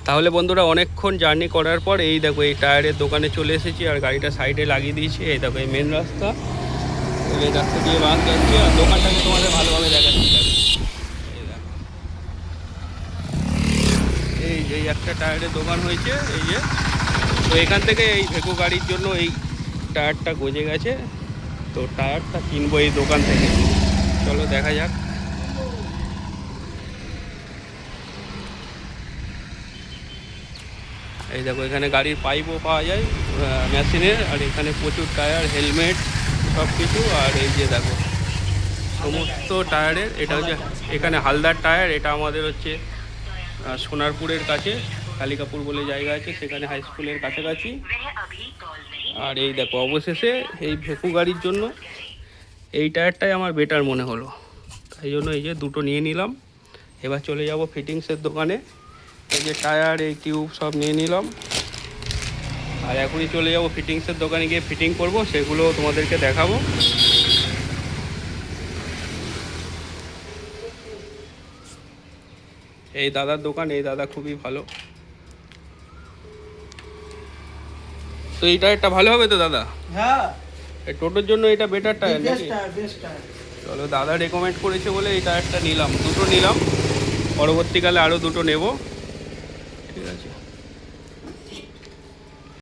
তাহলে বন্ধুরা অনেকক্ষণ জার্নি করার পর এই দেখো এই টায়ারের দোকানে চলে এসেছি আর গাড়িটা সাইডে লাগিয়ে দিয়েছি। এই দেখো এই মেন রাস্তা, এই রাস্তা দিয়ে বাস যাচ্ছে আর দোকানটাকে তোমাদের ভালোভাবে দেখাচ্ছি। এই যে একটা টায়ারের দোকান হয়েছে এই যে, তো এখান থেকে এই ভেকু গাড়ির জন্য এই টায়ারটা গজে গেছে, তো টায়ারটা কিনবো এই দোকান থেকে। চলো দেখা যাক। এই দেখো এখানে গাড়ির পাইপও পাওয়া যায় মেশিনের, আর এখানে প্রচুর টায়ার, হেলমেট সব কিছু। আর এই যে দেখো সমস্ত টায়ারের, এটা হচ্ছে এখানে হালদার টায়ার, এটা আমাদের হচ্ছে সোনারপুরের কাছে কালিকাপুর বলে জায়গা আছে, সেখানে হাই স্কুলের কাছাকাছি। আর এই দেখো অবশেষে এই ভেকু গাড়ির জন্য এই টায়ারটাই আমার বেটার মনে হলো, তাই জন্য এই যে দুটো নিয়ে নিলাম। এবার চলে যাব ফিটিংসের দোকানে, এই যে টায়ার এই টিউব সব নিয়ে নিলাম। আর এখনই চলে যাব ফিটিংসের দোকানে গিয়ে ফিটিং করব, সেগুলো তোমাদেরকে দেখাবো। এই দাদার দোকান, এই দাদা খুবই ভালো। তো এই টায়ারটা ভালো হবে তো দাদা? হ্যাঁ, এই টোটোর জন্য এটা বেটার টায়ার নাকি? Best tyre. চলো, দাদা রেকমেন্ড করেছে বলে এই টায়ারটা নিলাম, দুটো নিলাম, পরবর্তীকালে আরও দুটো নেব। ঠিক আছে।